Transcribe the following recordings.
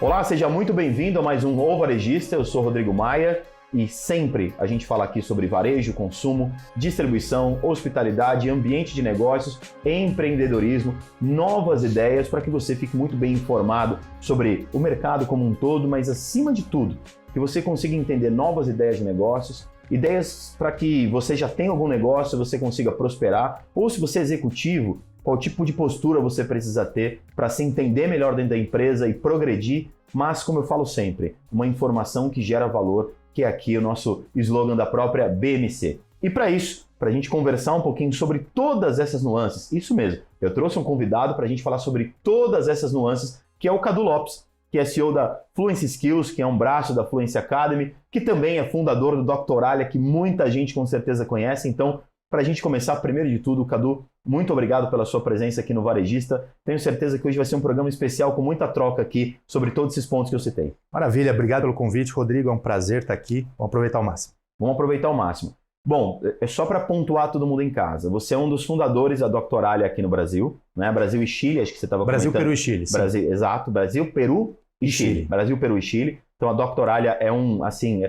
Olá, seja muito bem-vindo a mais um O Varejista. Eu sou Rodrigo Maia e sempre a gente fala aqui sobre varejo, consumo, distribuição, hospitalidade, ambiente de negócios, empreendedorismo, novas ideias para que você fique muito bem informado sobre o mercado como um todo, mas acima de tudo, que você consiga entender novas ideias de negócios, ideias para que você já tenha algum negócio, você consiga prosperar, ou se você é executivo, qual tipo de postura você precisa ter para se entender melhor dentro da empresa e progredir, mas como eu falo sempre, uma informação que gera valor, que é aqui o nosso slogan da própria BMC. E para isso, para a gente conversar um pouquinho sobre todas essas nuances, isso mesmo, eu trouxe um convidado para a gente falar sobre todas essas nuances, que é o Cadu Lopes, que é CEO da Fluency Skills, que é um braço da Fluency Academy, que também é fundador do Doctoralia, que muita gente com certeza conhece. Então, para a gente começar, primeiro de tudo, Cadu, muito obrigado pela sua presença aqui no Varejista. Tenho certeza que hoje vai ser um programa especial com muita troca aqui sobre todos esses pontos que eu citei. Maravilha, obrigado pelo convite, Rodrigo. É um prazer estar aqui. Vamos aproveitar ao máximo. Vamos aproveitar ao máximo. Bom, é só para pontuar todo mundo em casa. Você é um dos fundadores da Doctoralia aqui no Brasil, né? Brasil e Chile, acho que você estava comentando. Brasil, Peru e Chile. Sim. Brasil, exato, Brasil, Peru e Chile. Brasil, Peru e Chile. Então a Doctoralia é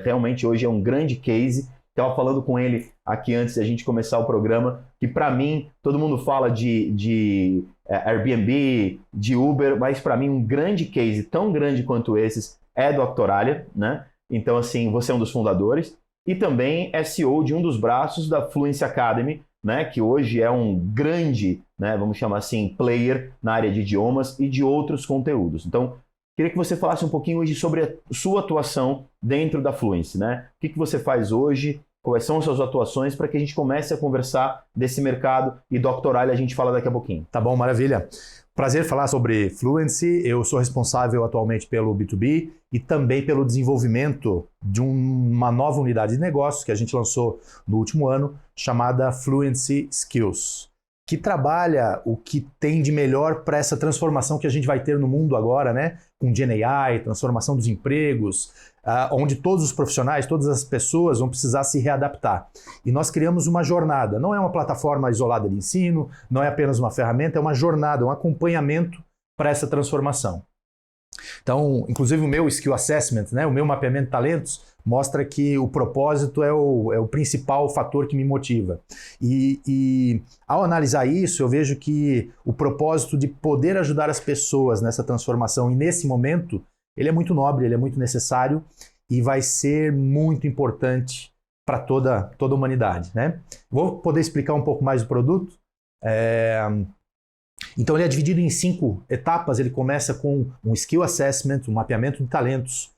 realmente hoje é um grande case. Estava falando com ele aqui antes de a gente começar o programa, que para mim, todo mundo fala de Airbnb, de Uber, mas para mim um grande case, tão grande quanto esses, é Doctoralia, né? Então assim, você é um dos fundadores e também é CEO de um dos braços da Fluency Academy, né? Que hoje é um grande, né, vamos chamar assim, player na área de idiomas e de outros conteúdos. Então, queria que você falasse um pouquinho hoje sobre a sua atuação dentro da Fluency, né? O que você faz hoje, quais são as suas atuações, para que a gente comece a conversar desse mercado e Doctoralia a gente fala daqui a pouquinho. Tá bom, maravilha. Prazer falar sobre Fluency. Eu sou responsável atualmente pelo B2B e também pelo desenvolvimento de uma nova unidade de negócios que a gente lançou no último ano, chamada Fluency Skills, que trabalha o que tem de melhor para essa transformação que a gente vai ter no mundo agora, né? Com GenAI, transformação dos empregos, onde todos os profissionais, todas as pessoas vão precisar se readaptar. E nós criamos uma jornada, não é uma plataforma isolada de ensino, não é apenas uma ferramenta, é uma jornada, um acompanhamento para essa transformação. Então, inclusive o meu Skill Assessment, né? O meu mapeamento de talentos, mostra que o propósito é o principal fator que me motiva. E ao analisar isso, eu vejo que o propósito de poder ajudar as pessoas nessa transformação e nesse momento, ele é muito nobre, ele é muito necessário e vai ser muito importante para toda a humanidade, né? Vou poder explicar um pouco mais do produto. Então ele é dividido em 5 etapas. Ele começa com um Skill Assessment, um mapeamento de talentos,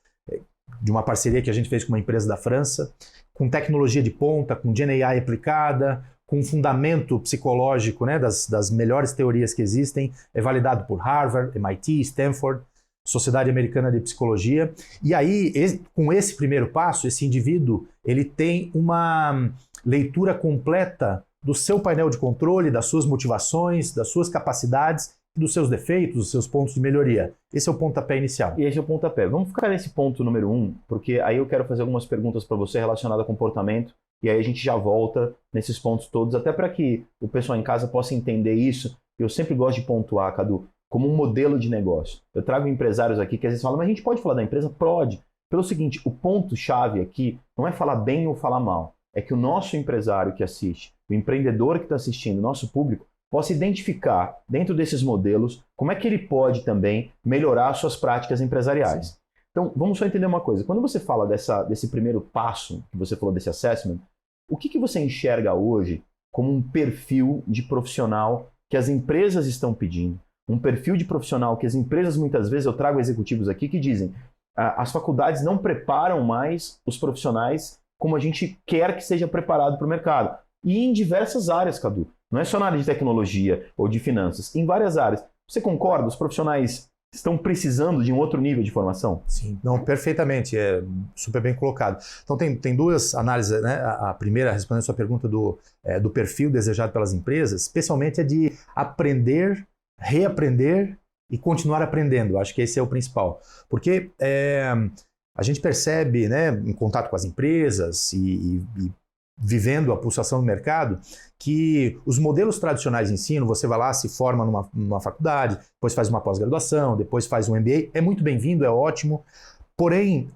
de uma parceria que a gente fez com uma empresa da França, com tecnologia de ponta, com GenAI aplicada, com fundamento psicológico, né, das melhores teorias que existem, é validado por Harvard, MIT, Stanford, Sociedade Americana de Psicologia. E aí, com esse primeiro passo, esse indivíduo ele tem uma leitura completa do seu painel de controle, das suas motivações, das suas capacidades, dos seus defeitos, dos seus pontos de melhoria. Esse é o pontapé inicial. E esse é o pontapé. Vamos ficar nesse ponto número 1, porque aí eu quero fazer algumas perguntas para você relacionadas a comportamento, e aí a gente já volta nesses pontos todos, até para que o pessoal em casa possa entender isso. Eu sempre gosto de pontuar, Cadu, como um modelo de negócio. Eu trago empresários aqui que às vezes falam, mas a gente pode falar da empresa? Pode. Pelo seguinte, o ponto-chave aqui não é falar bem ou falar mal, é que o nosso empresário que assiste, o empreendedor que está assistindo, o nosso público, possa identificar dentro desses modelos como é que ele pode também melhorar suas práticas empresariais. Sim. Então, vamos só entender uma coisa. Quando você fala desse primeiro passo, que você falou desse assessment, o que você enxerga hoje como um perfil de profissional que as empresas estão pedindo? Um perfil de profissional que as empresas, muitas vezes, eu trago executivos aqui que dizem as faculdades não preparam mais os profissionais como a gente quer que seja preparado para o mercado. E em diversas áreas, Cadu. Não é só na área de tecnologia ou de finanças, em várias áreas. Você concorda? Os profissionais estão precisando de um outro nível de formação? Sim, não, perfeitamente, é super bem colocado. Então tem duas análises, né? A primeira, respondendo a sua pergunta do perfil desejado pelas empresas, especialmente é de aprender, reaprender e continuar aprendendo. Acho que esse é o principal. Porque a gente percebe, né, em contato com as empresas e vivendo a pulsação do mercado, que os modelos tradicionais de ensino, você vai lá, se forma numa faculdade, depois faz uma pós-graduação, depois faz um MBA, é muito bem-vindo, é ótimo, porém,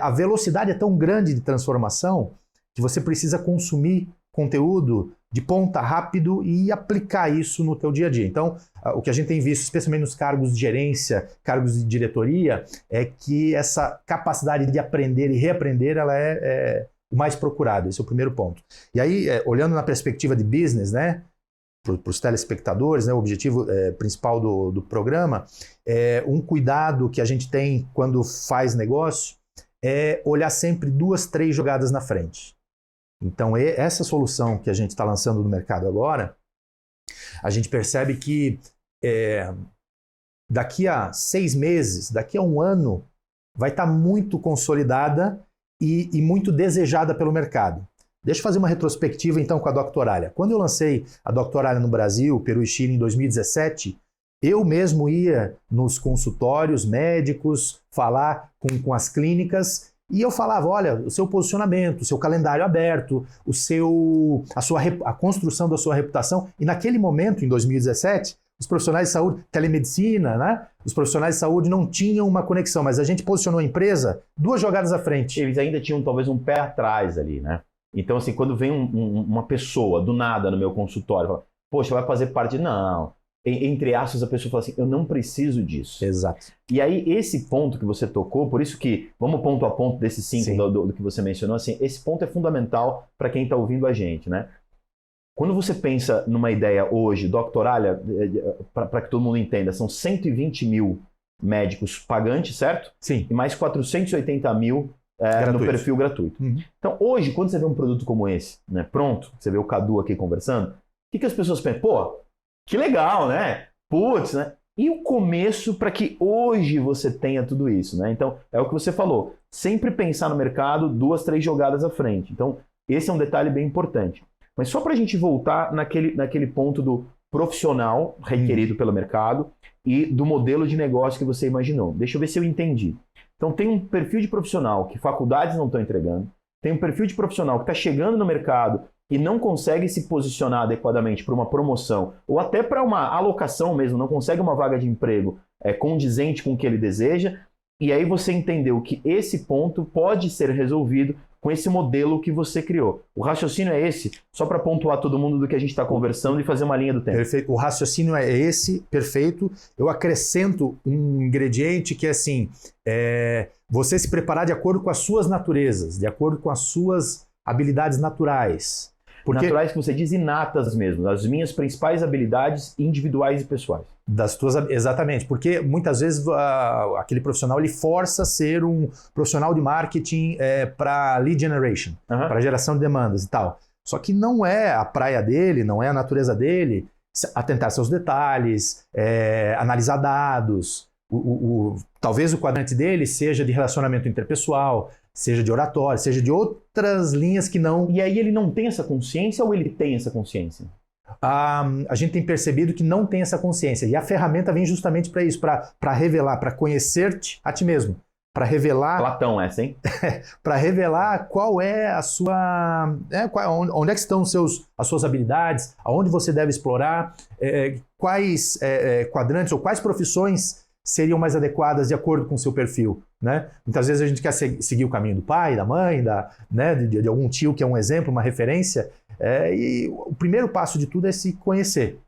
a velocidade é tão grande de transformação que você precisa consumir conteúdo de ponta rápido e aplicar isso no teu dia a dia. Então, o que a gente tem visto, especialmente nos cargos de gerência, cargos de diretoria, é que essa capacidade de aprender e reaprender, ela é o mais procurado. Esse é o primeiro ponto. E aí, olhando na perspectiva de business, né, para os telespectadores, né, o objetivo principal do programa, um cuidado que a gente tem quando faz negócio é olhar sempre 2, 3 jogadas na frente. Então, essa solução que a gente está lançando no mercado agora, a gente percebe que daqui a 6 meses, daqui a 1 ano, vai estar muito consolidada e muito desejada pelo mercado. Deixa eu fazer uma retrospectiva, então, com a Doctoralia. Quando eu lancei a Doctoralia no Brasil, Peru e Chile, em 2017, eu mesmo ia nos consultórios médicos, falar com as clínicas. E eu falava, olha, o seu posicionamento, o seu calendário aberto, a construção da sua reputação. E naquele momento, em 2017, os profissionais de saúde, telemedicina, né? Os profissionais de saúde não tinham uma conexão, mas a gente posicionou a empresa 2 jogadas à frente. Eles ainda tinham talvez um pé atrás ali, né? Então, assim, quando vem uma pessoa do nada no meu consultório, fala, poxa, vai fazer parte... Não. Entre aspas, a pessoa fala assim, eu não preciso disso. Exato. E aí, esse ponto que você tocou, por isso que, vamos ponto a ponto desses 5 do que você mencionou, assim, esse ponto é fundamental para quem está ouvindo a gente, né? Quando você pensa numa ideia hoje, Doctoralia, para que todo mundo entenda, são 120 mil médicos pagantes, certo? Sim. E mais 480 mil no perfil gratuito. Uhum. Então, hoje, quando você vê um produto como esse, né, pronto, você vê o Cadu aqui conversando, o que as pessoas pensam? Pô, que legal, né? Putz, né? E o começo para que hoje você tenha tudo isso, né? Então, é o que você falou. Sempre pensar no mercado 2, 3 jogadas à frente. Então, esse é um detalhe bem importante. Mas só para a gente voltar naquele ponto do profissional requerido pelo mercado e do modelo de negócio que você imaginou. Deixa eu ver se eu entendi. Então, tem um perfil de profissional que faculdades não estão entregando. Tem um perfil de profissional que está chegando no mercado e não consegue se posicionar adequadamente para uma promoção ou até para uma alocação mesmo, não consegue uma vaga de emprego condizente com o que ele deseja, e aí você entendeu que esse ponto pode ser resolvido com esse modelo que você criou. O raciocínio é esse, só para pontuar todo mundo do que a gente está conversando e fazer uma linha do tempo. Perfeito. O raciocínio é esse, perfeito. Eu acrescento um ingrediente que é assim, você se preparar de acordo com as suas naturezas, de acordo com as suas habilidades naturais. Naturais que você diz inatas mesmo, as minhas principais habilidades individuais e pessoais. Exatamente, porque muitas vezes aquele profissional ele força a ser um profissional de marketing para lead generation, para geração de demandas e tal. Só que não é a praia dele, não é a natureza dele atentar seus detalhes, analisar dados. Talvez o quadrante dele seja de relacionamento interpessoal, seja de oratório, seja de outras linhas que não... E aí ele não tem essa consciência ou ele tem essa consciência? A gente tem percebido que não tem essa consciência. E a ferramenta vem justamente para isso, para revelar, para conhecer-te a ti mesmo. Para revelar... Platão essa, hein? Para revelar qual é a sua... onde é que estão as suas habilidades, aonde você deve explorar, quais quadrantes ou quais profissões seriam mais adequadas de acordo com o seu perfil, né? Muitas vezes a gente quer seguir o caminho do pai, da mãe, de algum tio que é um exemplo, uma referência, e o primeiro passo de tudo é se conhecer.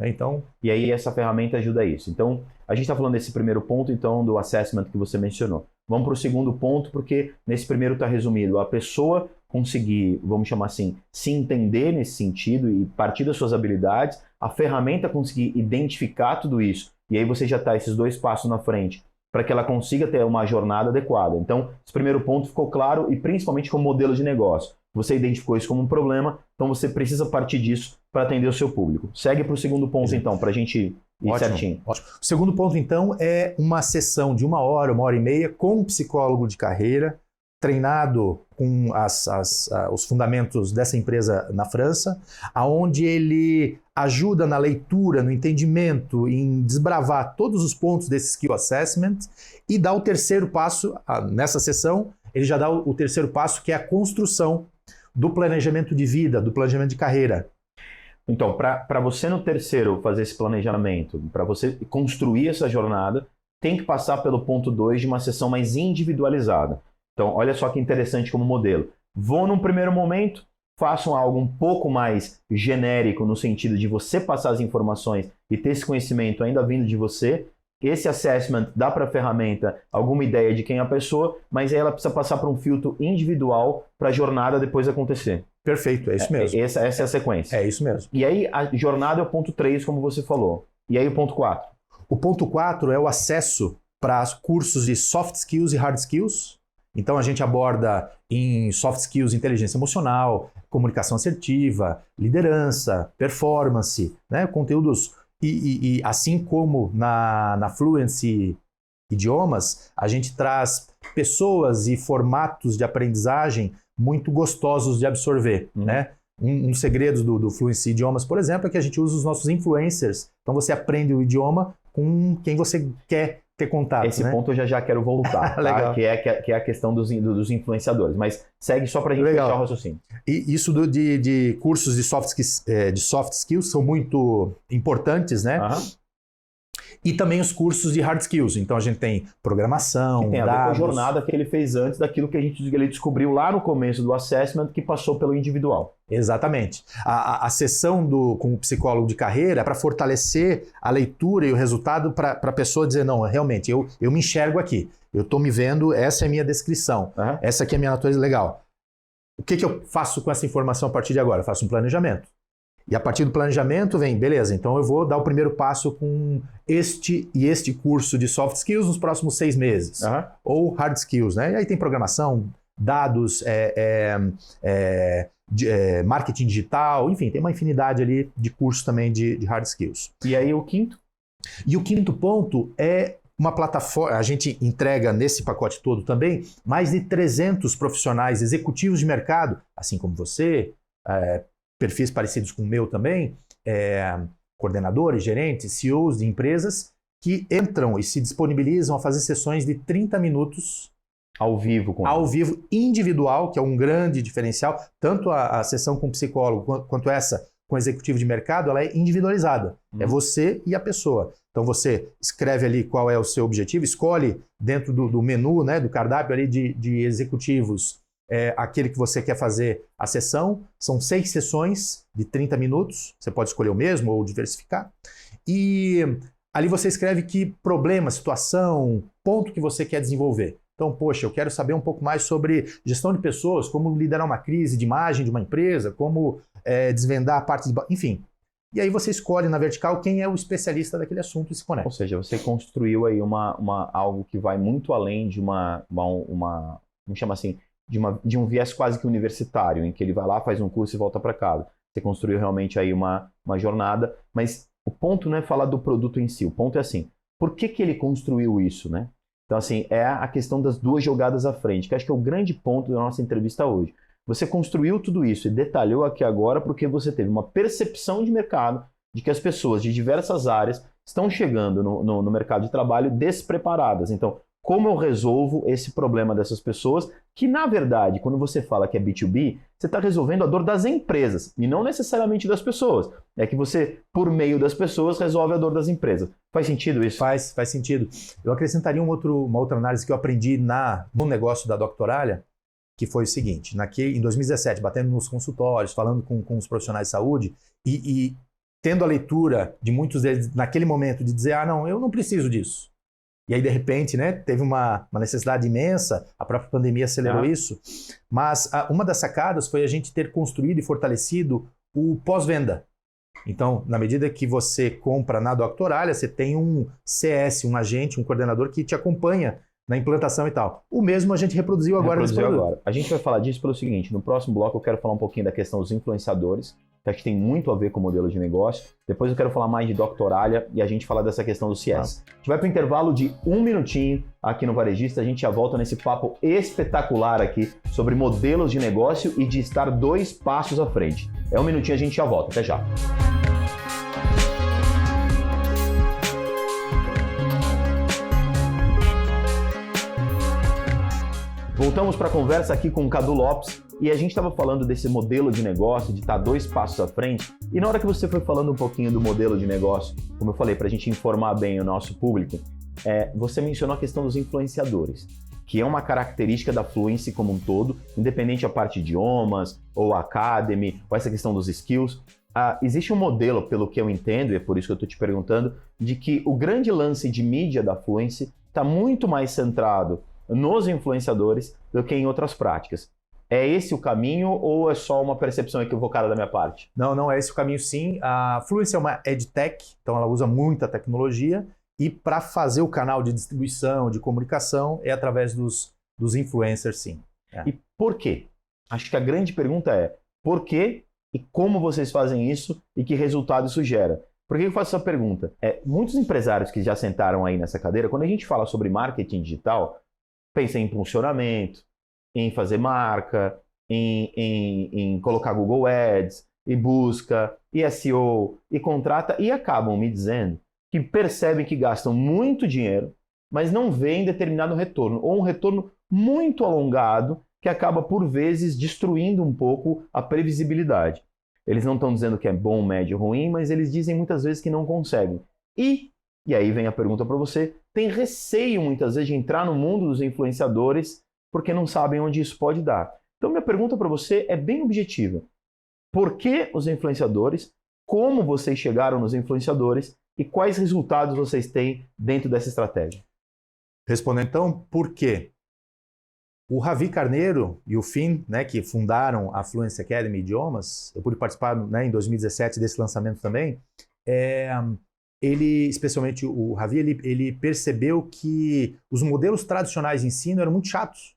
Então... E aí essa ferramenta ajuda isso. Então, a gente está falando desse primeiro ponto, então, do assessment que você mencionou. Vamos para o segundo ponto, porque nesse primeiro está resumido a pessoa conseguir, vamos chamar assim, se entender nesse sentido e partir das suas habilidades, a ferramenta conseguir identificar tudo isso. E aí você já está esses 2 passos na frente para que ela consiga ter uma jornada adequada. Então, esse primeiro ponto ficou claro e principalmente como modelo de negócio. Você identificou isso como um problema, então você precisa partir disso para atender o seu público. Segue para o segundo ponto, então, para a gente ir certinho. Ótimo. O segundo ponto, então, é uma sessão de 1 hora, 1h30 com um psicólogo de carreira, treinado com os fundamentos dessa empresa na França, aonde ele ajuda na leitura, no entendimento, em desbravar todos os pontos desse skill assessment e dá o terceiro passo, nessa sessão, ele já dá o terceiro passo, que é a construção do planejamento de vida, do planejamento de carreira. Então, para você no terceiro fazer esse planejamento, para você construir essa jornada, tem que passar pelo ponto 2 de uma sessão mais individualizada. Então, olha só que interessante como modelo. Vou num primeiro momento, faço algo um pouco mais genérico no sentido de você passar as informações e ter esse conhecimento ainda vindo de você. Esse assessment dá para a ferramenta alguma ideia de quem é a pessoa, mas aí ela precisa passar por um filtro individual para a jornada depois acontecer. Perfeito, é isso mesmo. Essa é a sequência. É isso mesmo. E aí a jornada é o ponto 3, como você falou. E aí o ponto 4? O ponto 4 é o acesso para cursos de soft skills e hard skills. Então a gente aborda em soft skills inteligência emocional, comunicação assertiva, liderança, performance, né? Conteúdos. E assim como na Fluency Idiomas, a gente traz pessoas e formatos de aprendizagem muito gostosos de absorver, né? Um segredo do Fluency Idiomas, por exemplo, é que a gente usa os nossos influencers. Então você aprende o idioma com quem você quer ter contato. Esse né? ponto eu já quero voltar, tá? que é a questão dos influenciadores. Mas segue só para a gente fechar o raciocínio. E isso de cursos de soft skills são muito importantes, né? E também os cursos de hard skills. Então a gente tem programação, que tem a ver com a jornada que ele fez antes daquilo que ele descobriu lá no começo do assessment, que passou pelo individual. Exatamente. A sessão com o psicólogo de carreira é para fortalecer a leitura e o resultado para a pessoa dizer, não, realmente, eu me enxergo aqui. Eu estou me vendo, essa é a minha descrição. Essa aqui é a minha natureza legal. O que eu faço com essa informação a partir de agora? Eu faço um planejamento. E a partir do planejamento vem, beleza, então eu vou dar o primeiro passo com este curso de soft skills nos próximos 6 meses. Ou hard skills, né? E aí tem programação, dados, marketing digital, enfim, tem uma infinidade ali de cursos também de hard skills. E aí o quinto? E o quinto ponto é uma plataforma, a gente entrega nesse pacote todo também mais de 300 profissionais executivos de mercado, assim como você, perfis parecidos com o meu também, coordenadores, gerentes, CEOs de empresas que entram e se disponibilizam a fazer sessões de 30 minutos ao vivo, individual, que é um grande diferencial. Tanto a sessão com o psicólogo quanto essa com o executivo de mercado, ela é individualizada. É você e a pessoa. Então você escreve ali qual é o seu objetivo, escolhe dentro do menu, né, do cardápio ali de executivos, aquele que você quer fazer a sessão. São 6 sessões de 30 minutos. Você pode escolher o mesmo ou diversificar. E ali você escreve que problema, situação, ponto que você quer desenvolver. Então, poxa, eu quero saber um pouco mais sobre gestão de pessoas, como liderar uma crise de imagem de uma empresa, como desvendar a parte de... Enfim. E aí você escolhe na vertical quem é o especialista daquele assunto e se conecta. Ou seja, você construiu aí algo que vai muito além de vamos chamar assim, de um viés quase que universitário, em que ele vai lá, faz um curso e volta para casa. Você construiu realmente aí uma jornada, mas o ponto não é falar do produto em si, o ponto é assim, por que ele construiu isso, né? Então assim, é a questão das 2 jogadas à frente, que acho que é o grande ponto da nossa entrevista hoje. Você construiu tudo isso e detalhou aqui agora porque você teve uma percepção de mercado de que as pessoas de diversas áreas estão chegando no mercado de trabalho despreparadas. Então, como eu resolvo esse problema dessas pessoas que, na verdade, quando você fala que é B2B, você está resolvendo a dor das empresas e não necessariamente das pessoas. É que você, por meio das pessoas, resolve a dor das empresas. Faz sentido isso? Faz sentido. Eu acrescentaria uma outra análise que eu aprendi no negócio da Doctoralha, que foi o seguinte, em 2017, batendo nos consultórios, falando com os profissionais de saúde e tendo a leitura de muitos deles naquele momento de dizer, não, eu não preciso disso. E aí, de repente, né, teve uma necessidade imensa, a própria pandemia acelerou isso, mas uma das sacadas foi a gente ter construído e fortalecido o pós-venda. Então, na medida que você compra na Doctoralha, você tem um CS, um agente, um coordenador que te acompanha na implantação e tal. O mesmo a gente reproduziu agora nesse produto. A gente vai falar disso pelo seguinte, no próximo bloco eu quero falar um pouquinho da questão dos influenciadores, que acho que tem muito a ver com o modelo de negócio. Depois eu quero falar mais de Doctoralha e a gente falar dessa questão do CS. A gente vai para o intervalo de 1 minutinho aqui no Varejista, a gente já volta nesse papo espetacular aqui sobre modelos de negócio e de estar 2 passos à frente. 1 minutinho, a gente já volta. Até já. Voltamos para a conversa aqui com o Cadu Lopes e a gente estava falando desse modelo de negócio, de estar 2 passos à frente. E na hora que você foi falando um pouquinho do modelo de negócio, como eu falei, para a gente informar bem o nosso público, você mencionou a questão dos influenciadores, que é uma característica da Fluency como um todo, independente da parte de idiomas, ou Academy, ou essa questão dos skills. Existe um modelo, pelo que eu entendo, e é por isso que eu estou te perguntando, de que o grande lance de mídia da Fluency está muito mais centrado nos influenciadores do que em outras práticas. É esse o caminho ou é só uma percepção equivocada da minha parte? Não, é esse o caminho sim. A Fluency é uma edtech, então ela usa muita tecnologia e para fazer o canal de distribuição, de comunicação, é através dos influencers sim. E por quê? Acho que a grande pergunta é por quê e como vocês fazem isso e que resultado isso gera? Por que eu faço essa pergunta? Muitos empresários que já sentaram aí nessa cadeira, quando a gente fala sobre marketing digital, pensa em impulsionamento, em fazer marca, em colocar Google Ads, e busca, e SEO, e contrata, e acabam me dizendo que percebem que gastam muito dinheiro, mas não veem determinado retorno, ou um retorno muito alongado, que acaba, por vezes, destruindo um pouco a previsibilidade. Eles não estão dizendo que é bom, médio, ruim, mas eles dizem muitas vezes que não conseguem. E aí vem a pergunta para você, tem receio muitas vezes de entrar no mundo dos influenciadores porque não sabem onde isso pode dar. Então minha pergunta para você é bem objetiva. Por que os influenciadores? Como vocês chegaram nos influenciadores? E quais resultados vocês têm dentro dessa estratégia? Respondendo então, por quê? O Ravi Carneiro e o Finn, né, que fundaram a Fluency Academy Idiomas, eu pude participar, né, em 2017 desse lançamento também, ele, especialmente o Ravi, ele percebeu que os modelos tradicionais de ensino eram muito chatos.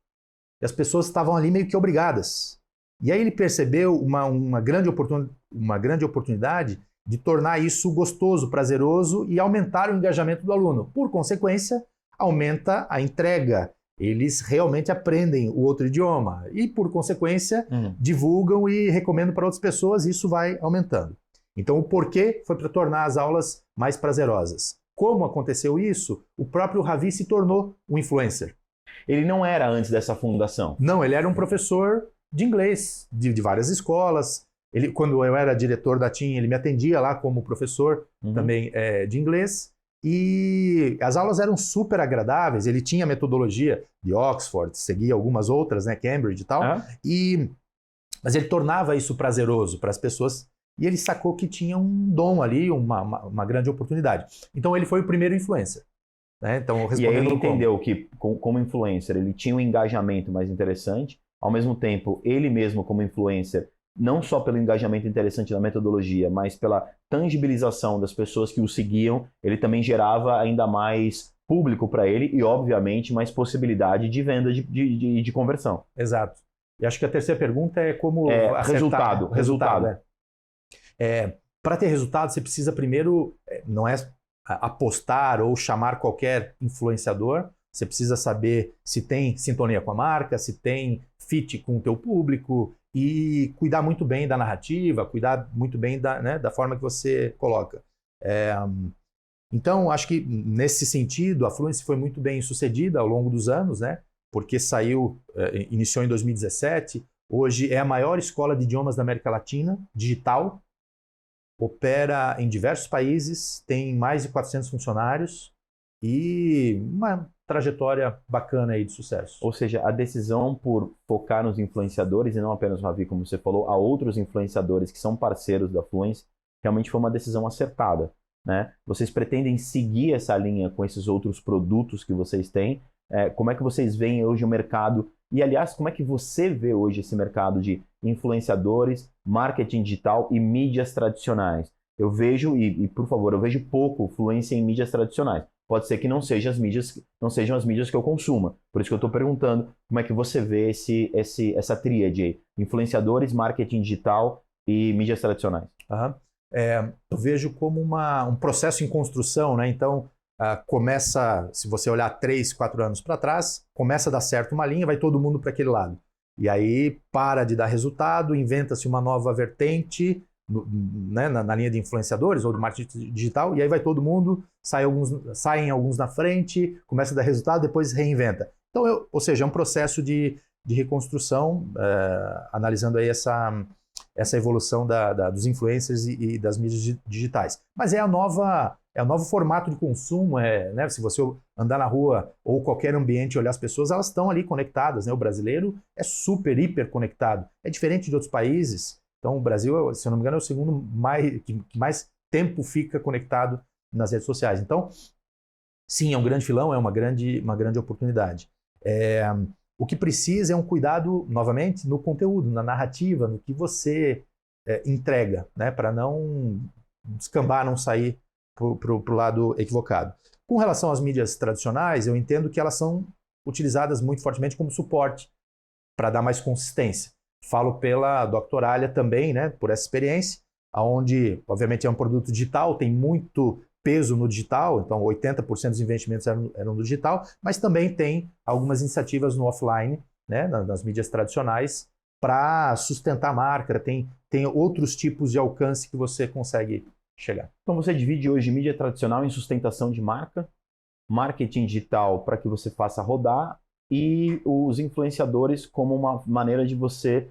E as pessoas estavam ali meio que obrigadas. E aí ele percebeu uma grande oportunidade de tornar isso gostoso, prazeroso e aumentar o engajamento do aluno. Por consequência, aumenta a entrega. Eles realmente aprendem o outro idioma e, por consequência, divulgam e recomendam para outras pessoas e isso vai aumentando. Então, o porquê foi para tornar as aulas mais prazerosas. Como aconteceu isso? O próprio Ravi se tornou um influencer. Ele não era antes dessa fundação? Não, ele era um professor de inglês, de várias escolas. Quando eu era diretor da TIM, ele me atendia lá como professor também de inglês. E as aulas eram super agradáveis. Ele tinha a metodologia de Oxford, seguia algumas outras, né, Cambridge e tal. Mas ele tornava isso prazeroso para as pessoas. E ele sacou que tinha um dom ali, uma grande oportunidade. Então ele foi o primeiro influencer. Né? Então, e aí ele entendeu que, como influencer, ele tinha um engajamento mais interessante. Ao mesmo tempo, ele mesmo como influencer, não só pelo engajamento interessante na metodologia, mas pela tangibilização das pessoas que o seguiam, ele também gerava ainda mais público para ele e, obviamente, mais possibilidade de venda de conversão. Exato. E acho que a terceira pergunta é como acertar. Resultado. Para ter resultado, você precisa primeiro, não é apostar ou chamar qualquer influenciador, você precisa saber se tem sintonia com a marca, se tem fit com o teu público e cuidar muito bem da narrativa, cuidar muito bem da forma que você coloca. Então, acho que nesse sentido, a Fluency foi muito bem sucedida ao longo dos anos, né? Porque iniciou em 2017, hoje é a maior escola de idiomas da América Latina, digital, opera em diversos países, tem mais de 400 funcionários e uma trajetória bacana aí de sucesso. Ou seja, a decisão por focar nos influenciadores e não apenas o Ravi, como você falou, a outros influenciadores que são parceiros da Fluency, realmente foi uma decisão acertada, né? Vocês pretendem seguir essa linha com esses outros produtos que vocês têm? Como é que vocês veem hoje o mercado? E, aliás, como é que você vê hoje esse mercado de influenciadores, marketing digital e mídias tradicionais? Eu vejo, e por favor, eu vejo pouco fluência em mídias tradicionais. Pode ser que não sejam as mídias que eu consuma. Por isso que eu estou perguntando como é que você vê essa tríade aí, influenciadores, marketing digital e mídias tradicionais. Eu vejo como um processo em construção, né? Então, começa, se você olhar 3, 4 anos para trás, começa a dar certo uma linha, vai todo mundo para aquele lado. E aí para de dar resultado, inventa-se uma nova vertente, né, na linha de influenciadores ou do marketing digital, e aí vai todo mundo, saem alguns na frente, começa a dar resultado, depois reinventa. Então, ou seja, é um processo de reconstrução, analisando aí essa evolução dos influencers e das mídias digitais. Mas é o novo formato de consumo, né? Se você andar na rua ou qualquer ambiente e olhar as pessoas, elas estão ali conectadas, né? O brasileiro é super, hiper conectado. É diferente de outros países. Então, o Brasil, se eu não me engano, é o segundo que mais tempo fica conectado nas redes sociais. Então, sim, é um grande filão, é uma grande oportunidade. O que precisa é um cuidado, novamente, no conteúdo, na narrativa, no que você entrega, né? Para não descambar, não sair para o lado equivocado. Com relação às mídias tradicionais, eu entendo que elas são utilizadas muito fortemente como suporte para dar mais consistência. Falo pela Doctoralia também, né, por essa experiência, onde, obviamente, é um produto digital, tem muito peso no digital, então 80% dos investimentos eram no digital, mas também tem algumas iniciativas no offline, né, nas mídias tradicionais, para sustentar a marca, tem outros tipos de alcance que você consegue chegar. Então você divide hoje mídia tradicional em sustentação de marca, marketing digital para que você faça rodar e os influenciadores como uma maneira de você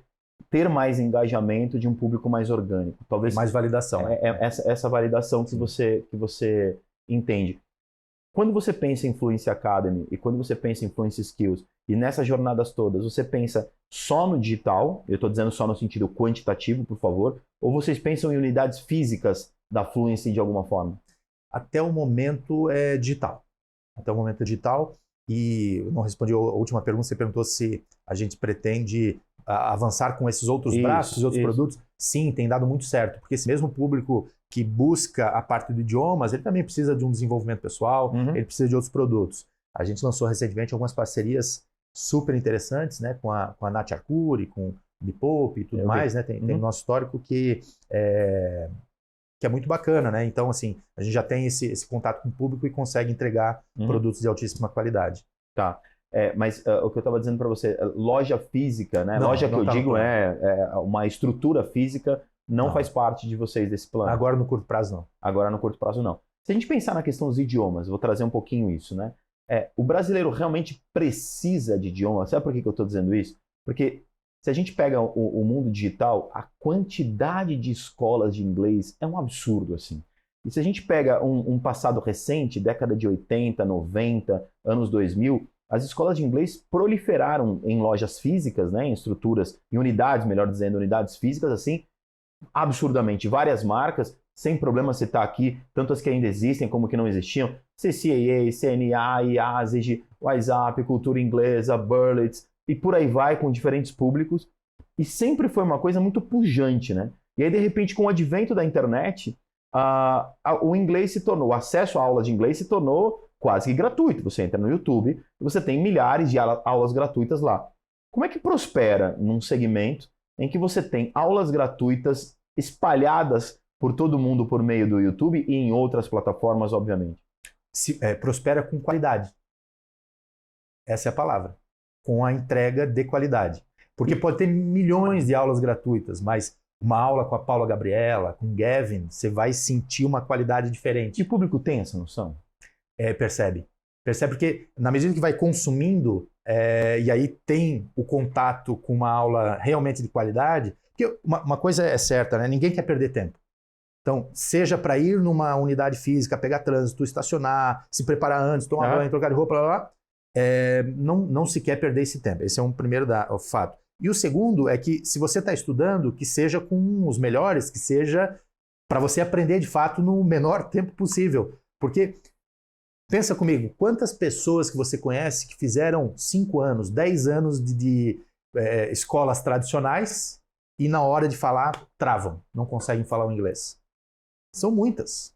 ter mais engajamento de um público mais orgânico. Talvez mais validação. Essa validação que você entende. Quando você pensa em Influence Academy e quando você pensa em Influence Skills e nessas jornadas todas, você pensa só no digital, eu estou dizendo só no sentido quantitativo, por favor, ou vocês pensam em unidades físicas da Fluency de alguma forma? Até o momento é digital. Até o momento é digital. E eu não respondi a última pergunta, você perguntou se a gente pretende avançar com esses outros braços e outros produtos. Sim, tem dado muito certo, porque esse mesmo público que busca a parte do idiomas, ele também precisa de um desenvolvimento pessoal, ele precisa de outros produtos. A gente lançou recentemente algumas parcerias super interessantes, né, com a Nath Arcuri, com o Bipop e tudo mais, né? Tem o nosso histórico que é muito bacana, né? Então, assim, a gente já tem esse contato com o público e consegue entregar produtos de altíssima qualidade. Tá. Mas o que eu estava dizendo para você, loja física, né? Loja que eu digo é uma estrutura física, não faz parte de vocês desse plano. Agora no curto prazo não. Agora no curto prazo não. Se a gente pensar na questão dos idiomas, vou trazer um pouquinho isso, né? O brasileiro realmente precisa de idioma. Sabe por que eu estou dizendo isso? Porque se a gente pega o mundo digital, a quantidade de escolas de inglês é um absurdo, assim. E se a gente pega um passado recente, década de 80, 90, anos 2000, as escolas de inglês proliferaram em lojas físicas, né, em estruturas, em unidades, melhor dizendo, unidades físicas, assim, absurdamente. Várias marcas, sem problema citar aqui, tanto as que ainda existem como que não existiam, CCAA, CNA, IASEG, WhatsApp, Cultura Inglesa, Berlitz, e por aí vai, com diferentes públicos. E sempre foi uma coisa muito pujante, né? E aí, de repente, com o advento da internet, o inglês se tornou, o acesso à aula de inglês se tornou quase que gratuito. Você entra no YouTube e você tem milhares de aulas gratuitas lá. Como é que prospera num segmento em que você tem aulas gratuitas espalhadas por todo mundo por meio do YouTube e em outras plataformas, obviamente? Prospera com qualidade. Essa é a palavra. Com a entrega de qualidade. Porque pode ter milhões de aulas gratuitas, mas uma aula com a Paula Gabriela, com o Gavin, você vai sentir uma qualidade diferente. E o público tem essa noção? Percebe. Percebe porque, na medida que vai consumindo, e aí tem o contato com uma aula realmente de qualidade, porque uma coisa é certa, né? Ninguém quer perder tempo. Então, seja para ir numa unidade física, pegar trânsito, estacionar, se preparar antes, tomar banho, trocar de roupa, blá, blá, blá, não se quer perder esse tempo. Esse é um primeiro fato. E o segundo é que, se você está estudando, que seja com os melhores, que seja para você aprender de fato no menor tempo possível. Porque, pensa comigo, quantas pessoas que você conhece que fizeram 5 anos, 10 anos de escolas tradicionais e na hora de falar travam, não conseguem falar o inglês? São muitas.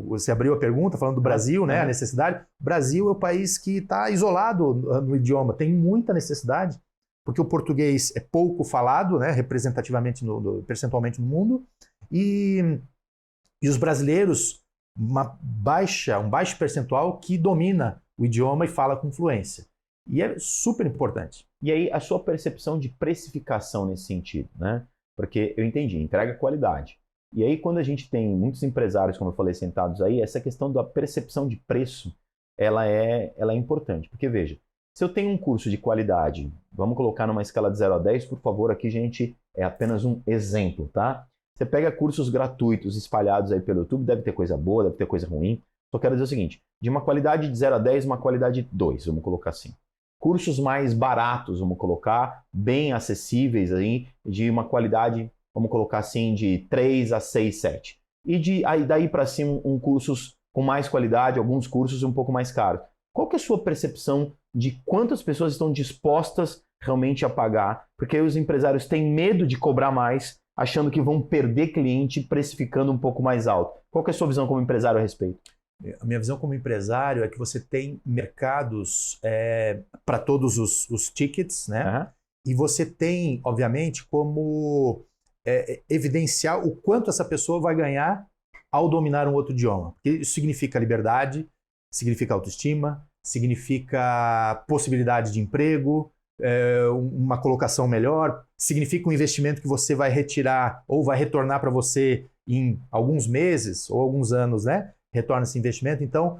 Você abriu a pergunta falando do Brasil, né, a necessidade. O Brasil é o país que está isolado no idioma, tem muita necessidade, porque o português é pouco falado, né, representativamente, percentualmente no mundo, e os brasileiros, um baixo percentual que domina o idioma e fala com fluência. E é super importante. E aí, a sua percepção de precificação nesse sentido, né? Porque eu entendi, entrega qualidade. E aí, quando a gente tem muitos empresários, como eu falei, sentados aí, essa questão da percepção de preço, ela é importante. Porque, veja, Se eu tenho um curso de qualidade, vamos colocar numa escala de 0 a 10, por favor, aqui, gente, é apenas um exemplo, tá? Você pega cursos gratuitos espalhados aí pelo YouTube, deve ter coisa boa, deve ter coisa ruim. Só quero dizer o seguinte, de uma qualidade de 0 a 10, uma qualidade 2, vamos colocar assim. Cursos mais baratos, vamos colocar, bem acessíveis aí, de uma qualidade, vamos colocar assim, de 3 a 6, 7. E daí para cima, cursos com mais qualidade, alguns cursos um pouco mais caros. Qual que é a sua percepção de quantas pessoas estão dispostas realmente a pagar? Porque aí os empresários têm medo de cobrar mais, achando que vão perder cliente precificando um pouco mais alto. Qual que é a sua visão como empresário a respeito? A minha visão como empresário é que você tem mercados para todos os tickets, né? Uhum. E você tem, obviamente, como evidenciar o quanto essa pessoa vai ganhar ao dominar um outro idioma. Porque isso significa liberdade, significa autoestima, significa possibilidade de emprego, uma colocação melhor, significa um investimento que você vai retirar ou vai retornar para você em alguns meses ou alguns anos, né? Retorna esse investimento. Então,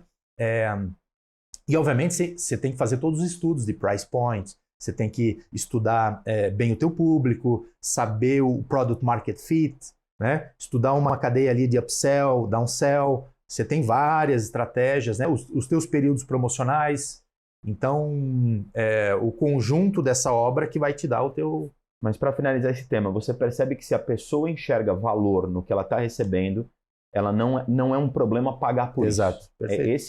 e obviamente você tem que fazer todos os estudos de price points, você tem que estudar bem o teu público, saber o product market fit, né? Estudar uma cadeia ali de upsell, downsell. Você tem várias estratégias, né? Os teus períodos promocionais. Então, o conjunto dessa obra que vai te dar o teu... Mas para finalizar esse tema, você percebe que se a pessoa enxerga valor no que ela está recebendo, ela não é um problema pagar por isso. Exato.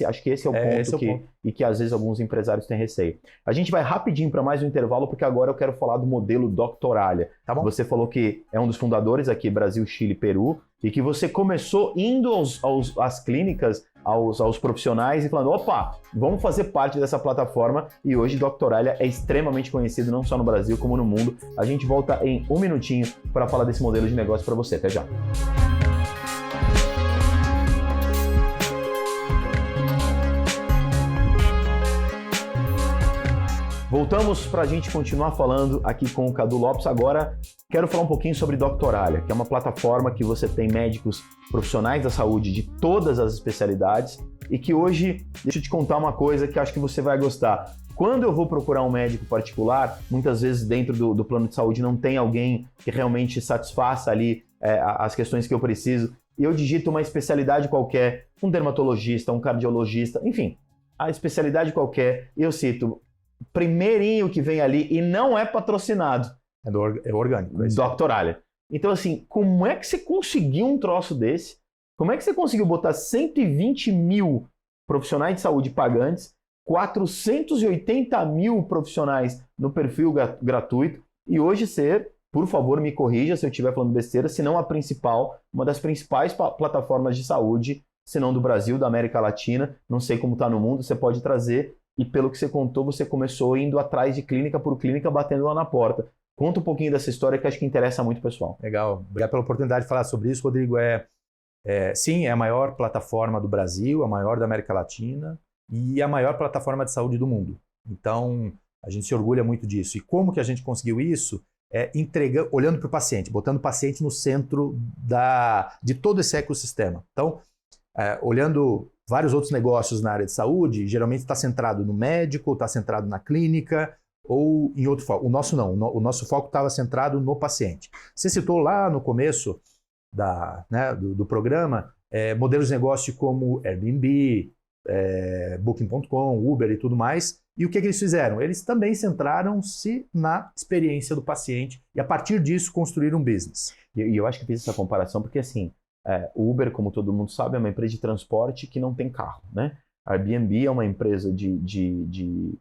Acho que esse é o ponto e que às vezes alguns empresários têm receio. A gente vai rapidinho para mais um intervalo, porque agora eu quero falar do modelo Doctoralha. Tá bom? Você falou que é um dos fundadores aqui, Brasil, Chile, Peru, e que você começou indo às clínicas, aos profissionais e falando, opa, vamos fazer parte dessa plataforma, e hoje Doctoralha é extremamente conhecido não só no Brasil como no mundo. A gente volta em um minutinho para falar desse modelo de negócio para você. Até já. Voltamos para a gente continuar falando aqui com o Cadu Lopes. Agora quero falar um pouquinho sobre Doctoralha, que é uma plataforma que você tem médicos profissionais da saúde de todas as especialidades e que hoje, deixa eu te contar uma coisa que acho que você vai gostar. Quando eu vou procurar um médico particular, muitas vezes dentro do plano de saúde não tem alguém que realmente satisfaça ali as questões que eu preciso, e eu digito uma especialidade qualquer, um dermatologista, um cardiologista, enfim, a especialidade qualquer, e eu cito primeirinho que vem ali e não é patrocinado. É orgânico. Doctoralha. Então, assim, como é que você conseguiu um troço desse? Como é que você conseguiu botar 120 mil profissionais de saúde pagantes, 480 mil profissionais no perfil gratuito e hoje ser, por favor, me corrija se eu estiver falando besteira, se não a principal, uma das principais plataformas de saúde, se não do Brasil, da América Latina, não sei como está no mundo, você pode trazer. E pelo que você contou, você começou indo atrás de clínica por clínica, batendo lá na porta. Conta um pouquinho dessa história que acho que interessa muito o pessoal. Legal. Obrigado pela oportunidade de falar sobre isso, Rodrigo. Sim, é a maior plataforma do Brasil, a maior da América Latina e a maior plataforma de saúde do mundo. Então, a gente se orgulha muito disso. E como que a gente conseguiu isso? Olhando para o paciente, botando o paciente no centro de todo esse ecossistema. Então, olhando vários outros negócios na área de saúde, geralmente está centrado no médico, está centrado na clínica ou em outro foco. O nosso não, o nosso foco estava centrado no paciente. Você citou lá no começo do programa modelos de negócio como Airbnb, Booking.com, Uber e tudo mais. E o que eles fizeram? Eles também centraram-se na experiência do paciente e a partir disso construíram um business. E eu acho que fiz essa comparação porque assim, o Uber, como todo mundo sabe, é uma empresa de transporte que não tem carro, né? A Airbnb é uma empresa de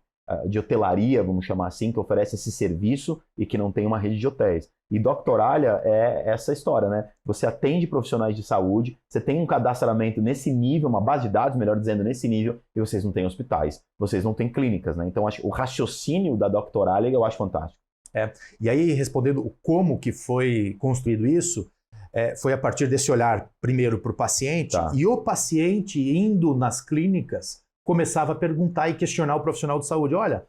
hotelaria, vamos chamar assim, que oferece esse serviço e que não tem uma rede de hotéis. E Doctoralha é essa história, né? Você atende profissionais de saúde, você tem um cadastramento nesse nível, uma base de dados, melhor dizendo, nesse nível, e vocês não têm hospitais, vocês não têm clínicas, né? Então, o raciocínio da Doctoralha eu acho fantástico. E aí, respondendo como que foi construído isso, foi a partir desse olhar primeiro para o paciente, e o paciente indo nas clínicas começava a perguntar e questionar o profissional de saúde. Olha,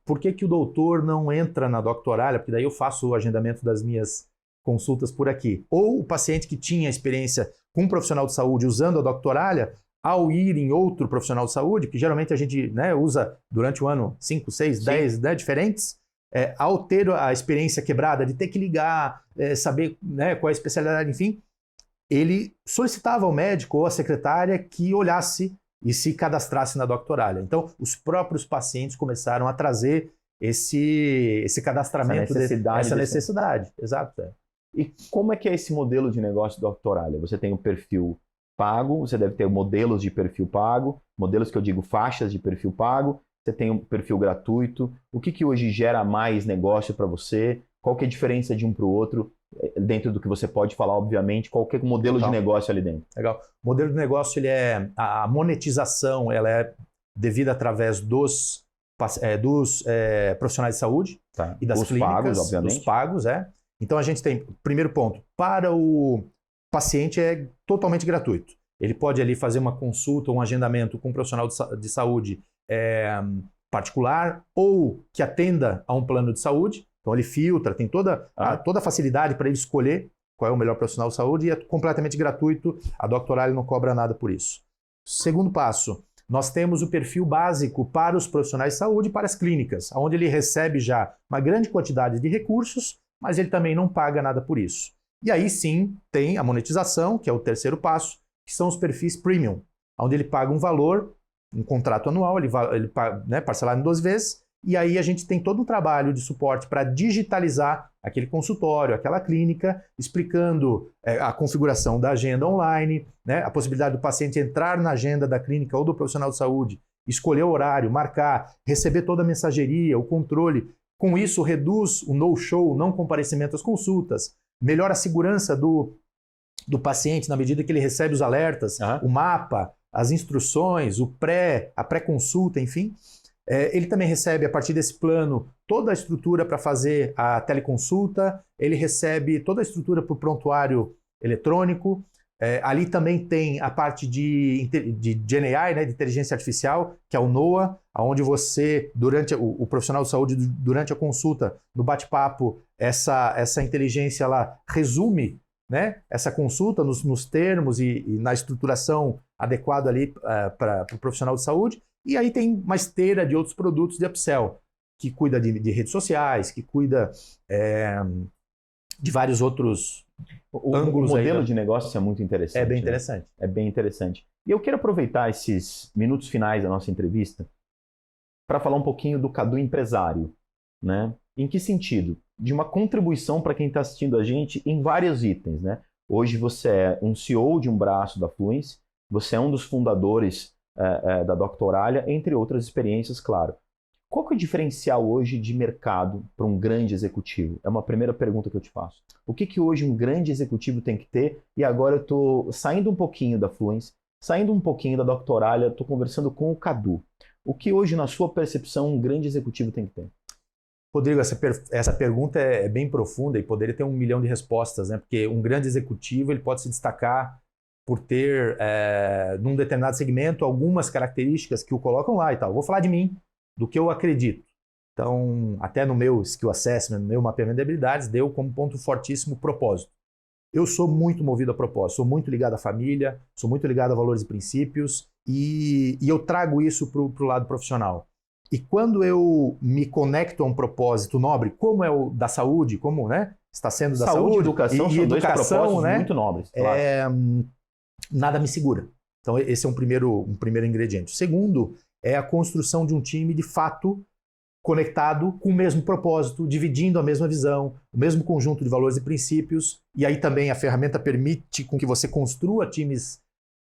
por que o doutor não entra na Doctoralha? Porque daí eu faço o agendamento das minhas consultas por aqui. Ou o paciente que tinha experiência com um profissional de saúde usando a Doctoralha, ao ir em outro profissional de saúde, que geralmente a gente, né, usa durante o ano 5, 6, 10, né, diferentes, ao ter a experiência quebrada de ter que ligar, saber, né, qual é a especialidade, enfim, ele solicitava ao médico ou à secretária que olhasse e se cadastrasse na Doctoralia. Então, os próprios pacientes começaram a trazer esse cadastramento, essa necessidade. Exato. E como é que é esse modelo de negócio da Doctoralia? Você tem um perfil pago, você deve ter modelos de perfil pago, modelos que eu digo faixas de perfil pago, você tem um perfil gratuito. O que hoje gera mais negócio para você? Qual que é a diferença de um para o outro? Dentro do que você pode falar, obviamente, qual que é o modelo de negócio ali dentro? Legal. O modelo de negócio, a monetização, ela é devida através dos profissionais de saúde, tá, e das clínicas, pagos, obviamente. Dos pagos, Então a gente tem, primeiro ponto, para o paciente é totalmente gratuito. Ele pode ali fazer uma consulta, um agendamento com um profissional de saúde particular ou que atenda a um plano de saúde. Então ele filtra, tem toda a facilidade para ele escolher qual é o melhor profissional de saúde e é completamente gratuito. A Doctoralia não cobra nada por isso. Segundo passo, nós temos o perfil básico para os profissionais de saúde e para as clínicas, onde ele recebe já uma grande quantidade de recursos, mas ele também não paga nada por isso. E aí sim tem a monetização, que é o terceiro passo, que são os perfis premium, onde ele paga um valor, um contrato anual, ele paga, né, parcelado em 12 vezes, e aí a gente tem todo um trabalho de suporte para digitalizar aquele consultório, aquela clínica, explicando a configuração da agenda online, né, a possibilidade do paciente entrar na agenda da clínica ou do profissional de saúde, escolher o horário, marcar, receber toda a mensageria, o controle. Com isso, reduz o no-show, o não comparecimento às consultas, melhora a segurança do paciente na medida que ele recebe os alertas, o mapa, as instruções, a pré-consulta, enfim. Ele também recebe, a partir desse plano, toda a estrutura para fazer a teleconsulta, ele recebe toda a estrutura para o prontuário eletrônico. Ali também tem a parte de GenAI, né, de inteligência artificial, que é o NOA, onde você, durante o profissional de saúde, durante a consulta, no bate-papo, essa inteligência ela resume, né, essa consulta nos termos e na estruturação adequada ali para o profissional de saúde. E aí tem uma esteira de outros produtos de upsell, que cuida de redes sociais, que cuida de vários outros ângulos. O modelo de negócio é muito interessante. É bem interessante. Né? É bem interessante. E eu quero aproveitar esses minutos finais da nossa entrevista para falar um pouquinho do Cadu empresário. Né? Em que sentido? De uma contribuição para quem está assistindo a gente em vários itens. Né? Hoje você é um CEO de um braço da Fluence, você é um dos fundadores da Doctoralia, entre outras experiências, claro. Qual que é o diferencial hoje de mercado para um grande executivo? É uma primeira pergunta que eu te faço. O que hoje um grande executivo tem que ter? E agora eu estou saindo um pouquinho da Fluence, saindo um pouquinho da Doctoralia, estou conversando com o Cadu. O que hoje, na sua percepção, um grande executivo tem que ter? Rodrigo, essa pergunta é bem profunda e poderia ter 1 milhão de respostas, né? Porque um grande executivo ele pode se destacar por ter, num determinado segmento, algumas características que o colocam lá e tal. Vou falar de mim, do que eu acredito. Então, até no meu skill assessment, no meu mapeamento de habilidades, deu como ponto fortíssimo propósito. Eu sou muito movido a propósito, sou muito ligado à família, sou muito ligado a valores e princípios, e eu trago isso para o lado profissional. E quando eu me conecto a um propósito nobre, como é o da saúde, como, né, está sendo da saúde e educação, são dois propósitos, né, muito nobres. Claro. Nada me segura. Então, esse é um primeiro ingrediente. O segundo é a construção de um time, de fato, conectado com o mesmo propósito, dividindo a mesma visão, o mesmo conjunto de valores e princípios. E aí também a ferramenta permite com que você construa times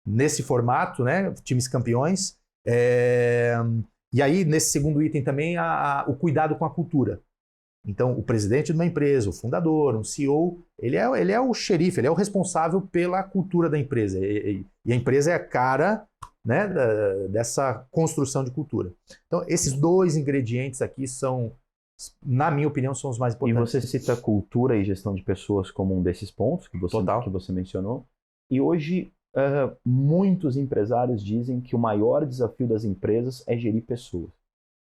nesse formato, né? Times campeões. E aí, nesse segundo item também, o cuidado com a cultura. Então, o presidente de uma empresa, o fundador, um CEO, ele é o xerife, ele é o responsável pela cultura da empresa. E a empresa é a cara, né, dessa construção de cultura. Então, esses dois ingredientes aqui são, na minha opinião, são os mais importantes. E você cita cultura e gestão de pessoas como um desses pontos que você mencionou. E hoje, muitos empresários dizem que o maior desafio das empresas é gerir pessoas.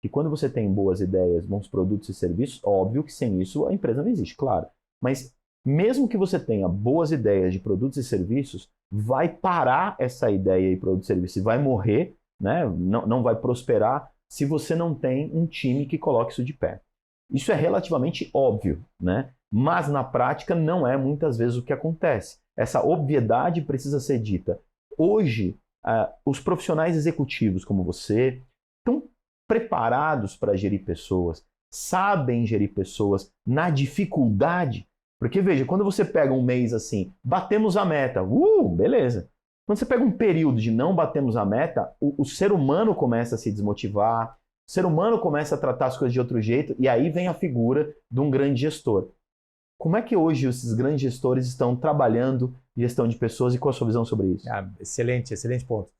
Que quando você tem boas ideias, bons produtos e serviços, óbvio que sem isso a empresa não existe, claro. Mas Mesmo que você tenha boas ideias de produtos e serviços, vai parar essa ideia de produto e serviço e vai morrer, né? Não vai prosperar se você não tem um time que coloque isso de pé. Isso é relativamente óbvio, né? Mas na prática não é muitas vezes o que acontece. Essa obviedade precisa ser dita. Hoje, os profissionais executivos como você estão preparados para gerir pessoas, sabem gerir pessoas na dificuldade. Porque veja, quando você pega um mês assim, batemos a meta, beleza. Quando você pega um período de não batemos a meta, o ser humano começa a se desmotivar, o ser humano começa a tratar as coisas de outro jeito, e aí vem a figura de um grande gestor. Como é que hoje esses grandes gestores estão trabalhando gestão de pessoas e qual a sua visão sobre isso? Excelente ponto.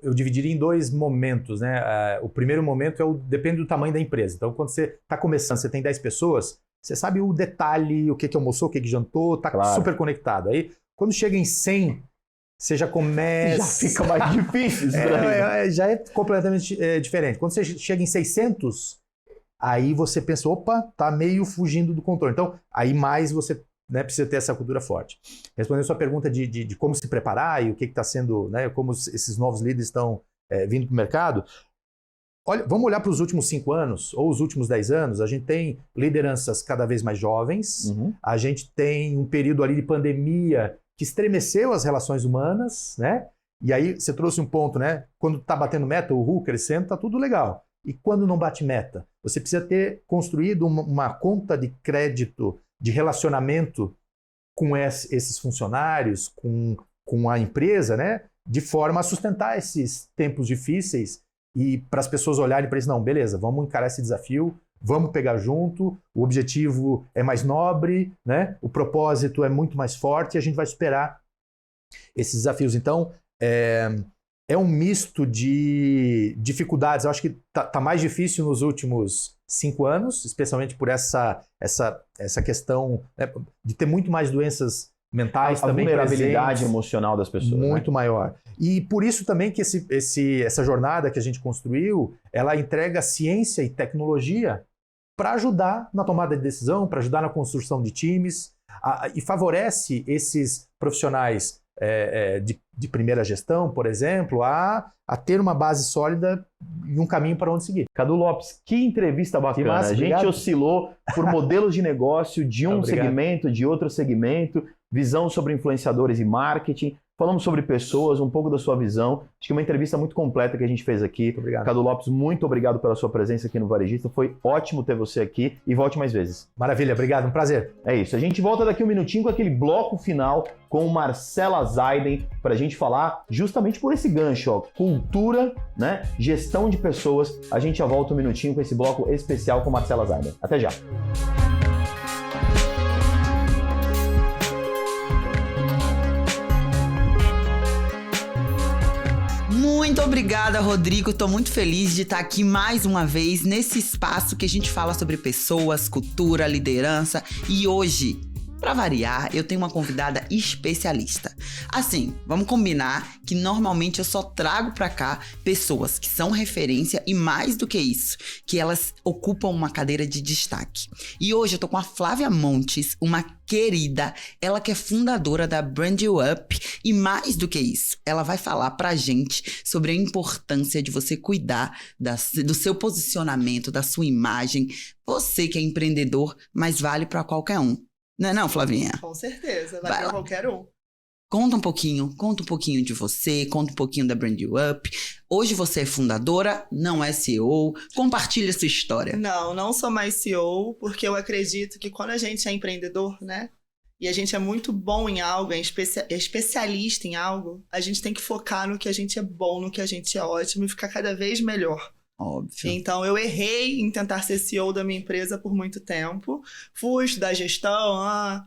Eu dividiria em 2 momentos, né? O primeiro momento depende do tamanho da empresa. Então, quando você está começando, você tem 10 pessoas, você sabe o detalhe, o que almoçou, o que jantou, está super conectado. Aí, quando chega em 100, você já começa... Já fica mais difícil. Já é completamente diferente. Quando você chega em 600, aí você pensa, opa, tá meio fugindo do controle. Então, aí mais você precisa ter essa cultura forte. Respondendo a sua pergunta de como se preparar e o que está sendo, né, como esses novos líderes estão vindo para o mercado, vamos olhar para os últimos 5 anos ou os últimos 10 anos, a gente tem lideranças cada vez mais jovens, a gente tem um período ali de pandemia que estremeceu as relações humanas, né? E aí você trouxe um ponto, né? Quando está batendo meta, o RU crescendo, está tudo legal. E quando não bate meta? Você precisa ter construído uma conta de crédito, de relacionamento com esses funcionários, com a empresa, né? De forma a sustentar esses tempos difíceis e para as pessoas olharem para isso, não, beleza, vamos encarar esse desafio, vamos pegar junto, o objetivo é mais nobre, né? O propósito é muito mais forte e a gente vai superar esses desafios. Então, é um misto de dificuldades. Eu acho que tá mais difícil nos últimos 5 anos, especialmente por essa questão, né, de ter muito mais doenças mentais a também vulnerabilidade presentes, emocional das pessoas. muito maior. E por isso também que essa jornada que a gente construiu, ela entrega ciência e tecnologia para ajudar na tomada de decisão, para ajudar na construção de times, e favorece esses profissionais de primeira gestão, por exemplo, a ter uma base sólida e um caminho para onde seguir. Cadu Lopes, que entrevista bacana. Massa, a gente obrigado. Oscilou por modelos de negócio de um segmento, de outro segmento, visão sobre influenciadores e marketing. Falamos sobre pessoas, um pouco da sua visão. Acho que é uma entrevista muito completa que a gente fez aqui. Muito obrigado. Cadu Lopes, muito obrigado pela sua presença aqui no Varejista. Foi ótimo ter você aqui e volte mais vezes. Maravilha, obrigado, um prazer. É isso. A gente volta daqui um minutinho com aquele bloco final com Marcela Zaiden para a gente falar justamente por esse gancho, ó, cultura, né, gestão de pessoas. A gente já volta um minutinho com esse bloco especial com Marcela Zaiden. Até já. Muito obrigada, Rodrigo. Estou muito feliz de estar aqui mais uma vez nesse espaço que a gente fala sobre pessoas, cultura, liderança. E hoje, para variar, eu tenho uma convidada especialista. Assim, vamos combinar que normalmente eu só trago para cá pessoas que são referência e mais do que isso, que elas ocupam uma cadeira de destaque. E hoje eu tô com a Flávia Montes, uma querida, ela que é fundadora da Brand You Up e mais do que isso, ela vai falar pra gente sobre a importância de você cuidar do seu posicionamento, da sua imagem. Você que é empreendedor, mas vale para qualquer um. Não é não, Flavinha? Com certeza, vai pra qualquer um. Conta um pouquinho de você, conta um pouquinho da Brand You Up. Hoje você é fundadora, não é CEO. Compartilha sua história. Não sou mais CEO, porque eu acredito que quando a gente é empreendedor, né? E a gente é muito bom em algo, é especialista em algo, a gente tem que focar no que a gente é bom, no que a gente é ótimo e ficar cada vez melhor. Óbvio. Então, eu errei em tentar ser CEO da minha empresa por muito tempo. Fui estudar gestão,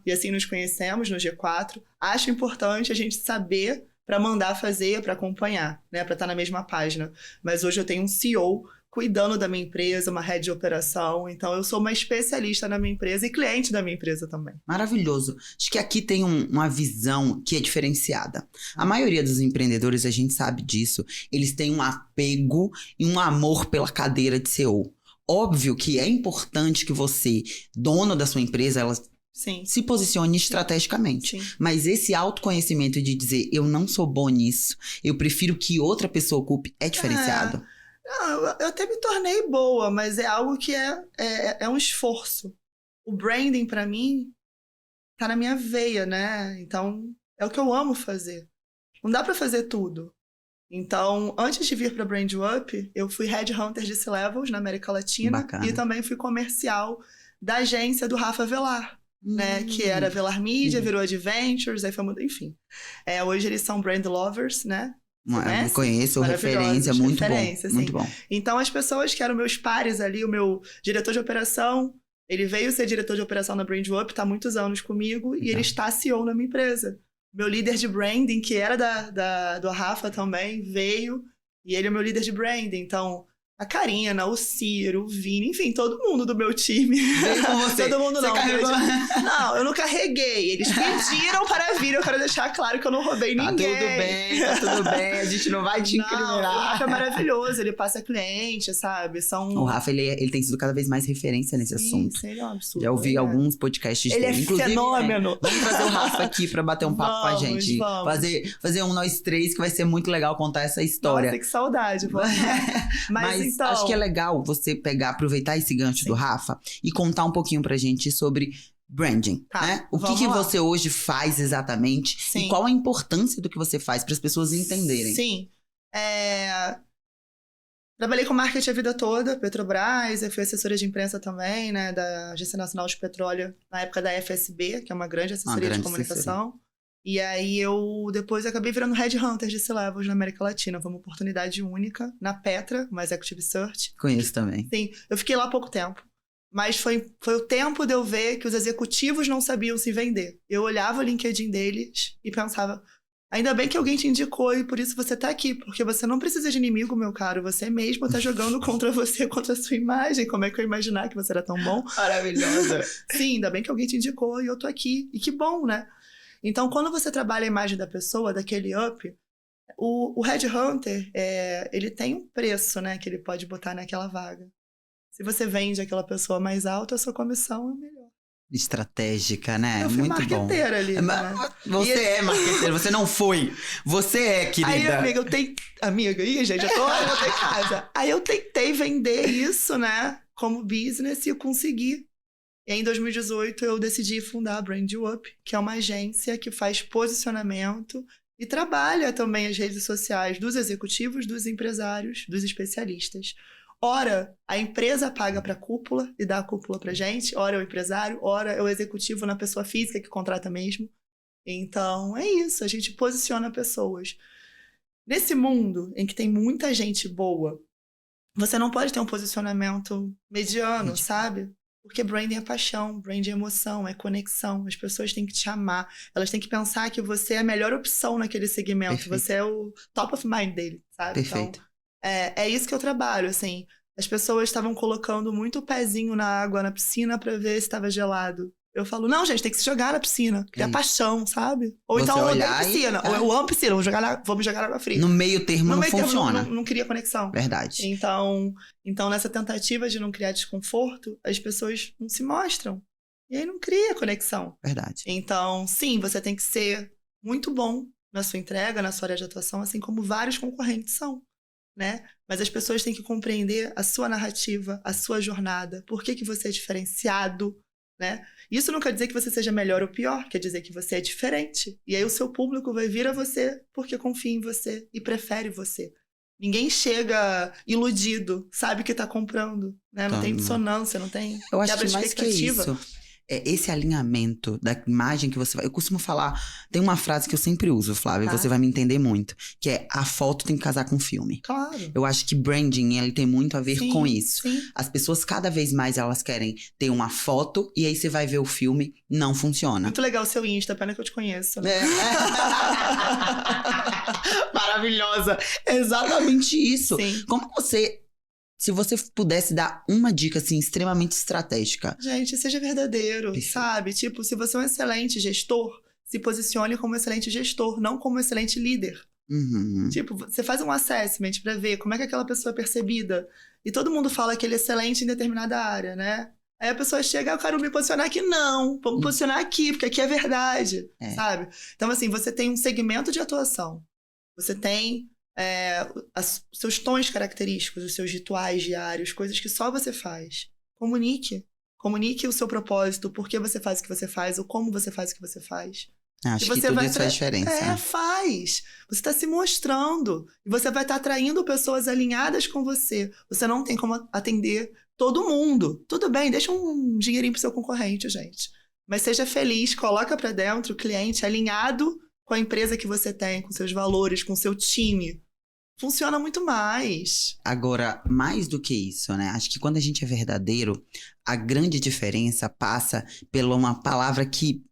e assim nos conhecemos no G4. Acho importante a gente saber para mandar fazer, para acompanhar, né? Para estar na mesma página. Mas hoje eu tenho um CEO cuidando da minha empresa, uma head de operação. Então, eu sou uma especialista na minha empresa e cliente da minha empresa também. Maravilhoso. Acho que aqui tem uma visão que é diferenciada. A maioria dos empreendedores, a gente sabe disso, eles têm um apego e um amor pela cadeira de CEO. Óbvio que é importante que você, dono da sua empresa, ela Sim. Se posicione estrategicamente. Sim. Mas esse autoconhecimento de dizer, eu não sou bom nisso, eu prefiro que outra pessoa ocupe, é diferenciado. Não, eu até me tornei boa, mas é algo que é um esforço. O branding, pra mim, tá na minha veia, né? Então, é o que eu amo fazer. Não dá pra fazer tudo. Então, antes de vir pra Brand Up, eu fui headhunter de C-Levels na América Latina. Bacana. E também fui comercial da agência do Rafa Velar, né? Que era Velar Media, virou Adventures, aí foi mudando, enfim. Hoje eles são brand lovers, né? Eu conheço, Maravilhosos, referência, muito referência, bom. sim. Muito bom. Então, as pessoas que eram meus pares ali, o meu diretor de operação, ele veio ser diretor de operação na Brand Up, tá há muitos anos comigo, e ele está CEO na minha empresa. Meu líder de branding, que era do Rafa também, veio, e ele é meu líder de branding. Então, a Karina, o Ciro, o Vini, enfim, todo mundo do meu time. Veio com você. Todo mundo Você não. carregou? Não, eu não carreguei. Eles pediram para vir. Eu quero deixar claro que eu não roubei ninguém. Tá tudo bem. A gente não vai te Não, o incriminar. Rafa é maravilhoso. Ele passa cliente, sabe? O Rafa, ele tem sido cada vez mais referência nesse assunto. Sim, ele é um absurdo. Já ouvi alguns podcasts Ele dele. é Inclusive, fenômeno. Vamos trazer o Rafa aqui pra bater um papo com a gente. Vamos. Fazer um nós três, que vai ser muito legal contar essa história. Nossa, que saudade. Mas então... acho que é legal você aproveitar esse gancho do Rafa e contar um pouquinho pra gente sobre branding, Tá, né? O que vamos lá. você hoje faz exatamente Sim. e qual a importância do que você faz para as pessoas entenderem. Sim. Trabalhei com marketing a vida toda, Petrobras, eu fui assessora de imprensa também, né, da Agência Nacional de Petróleo, na época da FSB, que é uma grande assessoria de comunicação. E aí depois acabei virando headhunter de C-Levels na América Latina. Foi uma oportunidade única na Petra, uma Executive Search. Conheço também. Sim, eu fiquei lá há pouco tempo. Mas foi o tempo de eu ver que os executivos não sabiam se vender. Eu olhava o LinkedIn deles e pensava, ainda bem que alguém te indicou e por isso você tá aqui. Porque você não precisa de inimigo, meu caro. Você mesmo tá jogando contra você, contra a sua imagem. Como é que eu ia imaginar que você era tão bom? Maravilhosa. Sim, ainda bem que alguém te indicou e eu tô aqui. E que bom, né? Então, quando você trabalha a imagem da pessoa, daquele up, o headhunter, ele tem um preço, né, que ele pode botar naquela vaga. Se você vende aquela pessoa mais alta, a sua comissão é melhor. Estratégica, né? Eu fui muito bom. marqueteira ali, né? Você é marqueteira, você não foi. Você é, querida. Aí, amiga, Ih, gente, eu tô em casa. Aí eu tentei vender isso, né, como business e eu consegui. E aí, em 2018, eu decidi fundar a Brand Up, que é uma agência que faz posicionamento e trabalha também as redes sociais dos executivos, dos empresários, dos especialistas. Ora, a empresa paga para a cúpula e dá a cúpula para gente. Ora, é o empresário. Ora, é o executivo na pessoa física que contrata mesmo. Então, é isso. A gente posiciona pessoas. Nesse mundo em que tem muita gente boa, você não pode ter um posicionamento mediano, sabe? Porque branding é paixão, branding é emoção, é conexão. As pessoas têm que te amar. Elas têm que pensar que você é a melhor opção naquele segmento. Perfeito. Você é o top of mind dele, sabe? Perfeito. Então, é isso que eu trabalho, assim. As pessoas estavam colocando muito o pezinho na água, na piscina, pra ver se estava gelado. Eu falo, não, gente, tem que se jogar na piscina. Que é a paixão, sabe? Ou Você então, eu odeio olhar piscina. e- Ou eu amo piscina, vamos jogar na água fria. No meio termo não meio termo, funciona. não cria conexão. Verdade. Então, nessa tentativa de não criar desconforto, as pessoas não se mostram. E aí não cria conexão. Verdade. Então, sim, você tem que ser muito bom na sua entrega, na sua área de atuação, assim como vários concorrentes são, né? Mas as pessoas têm que compreender a sua narrativa, a sua jornada, por que você é diferenciado, né? Isso não quer dizer que você seja melhor ou pior, quer dizer que você é diferente. E aí o seu público vai vir a você porque confia em você e prefere você. Ninguém chega iludido, sabe que tá comprando, né? Não tem dissonância, não tem Eu acho quebra que de mais que expectativa. isso, é esse alinhamento da imagem que você vai... Eu costumo falar... Tem uma frase que eu sempre uso, Flávia, e Tá. você vai me entender muito. Que é, a foto tem que casar com o filme. Claro. Eu acho que branding, ele tem muito a ver Sim, com isso. Sim. As pessoas, cada vez mais, elas querem ter uma foto, e aí você vai ver o filme, não funciona. Muito legal o seu Insta, pena que eu te conheço. Né? Maravilhosa! Exatamente isso. Sim. Como você... Se você pudesse dar uma dica, assim, extremamente estratégica. Gente, seja verdadeiro, Perfeito. sabe? Tipo, se você é um excelente gestor, se posicione como excelente gestor, não como excelente líder. Uhum. Tipo, você faz um assessment pra ver como é que aquela pessoa é percebida. E todo mundo fala que ele é excelente em determinada área, né? Aí a pessoa chega, eu quero me posicionar aqui. Não, vamos posicionar aqui, porque aqui é verdade, sabe? Então, assim, você tem um segmento de atuação. Você tem seus tons característicos, os seus rituais diários, coisas que só você faz. Comunique. Comunique o seu propósito, por que você faz o que você faz, ou como você faz o que você faz. Acho que tudo isso faz diferença. Faz. Você está se mostrando. E você vai estar atraindo pessoas alinhadas com você. Você não tem como atender todo mundo. Tudo bem, deixa um dinheirinho pro seu concorrente, gente. Mas seja feliz, coloca para dentro o cliente alinhado com a empresa que você tem, com seus valores, com seu time. Funciona muito mais. Agora, mais do que isso, né? Acho que quando a gente é verdadeiro, a grande diferença passa pela uma palavra que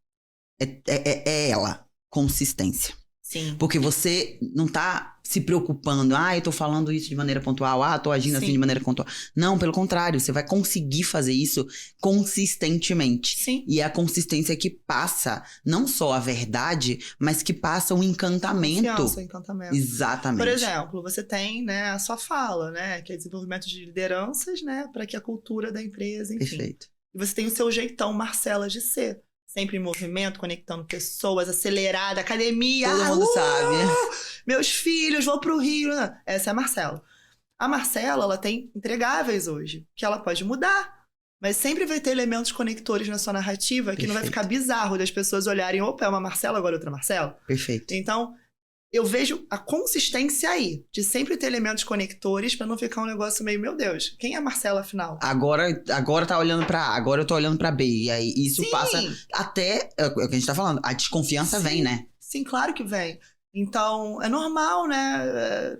é ela, consistência. Sim. Porque você não tá se preocupando, eu tô falando isso de maneira pontual, tô agindo assim de maneira pontual. Não, pelo contrário, você vai conseguir fazer isso consistentemente. Sim. E é a consistência que passa não só a verdade, mas que passa o encantamento. Confiança, encantamento. Exatamente. Por exemplo, você tem, né, a sua fala, né, que é desenvolvimento de lideranças, né, para que a cultura da empresa, enfim. Perfeito. E você tem o seu jeitão, Marcela, de ser. Sempre em movimento, conectando pessoas, acelerada, academia. Todo mundo sabe. Meus filhos, vou pro Rio. Essa é a Marcela. A Marcela, ela tem entregáveis hoje, que ela pode mudar. Mas sempre vai ter elementos conectores na sua narrativa que Perfeito. não vai ficar bizarro das pessoas olharem, opa, é uma Marcela, agora outra Marcela. Perfeito. Então, eu vejo a consistência aí, de sempre ter elementos conectores pra não ficar um negócio meio, meu Deus, quem é a Marcela afinal? Agora tá olhando pra A, agora eu tô olhando pra B. E aí isso Sim. passa até, é o que a gente tá falando, a desconfiança vem, né? Sim, claro que vem. Então, é normal, né?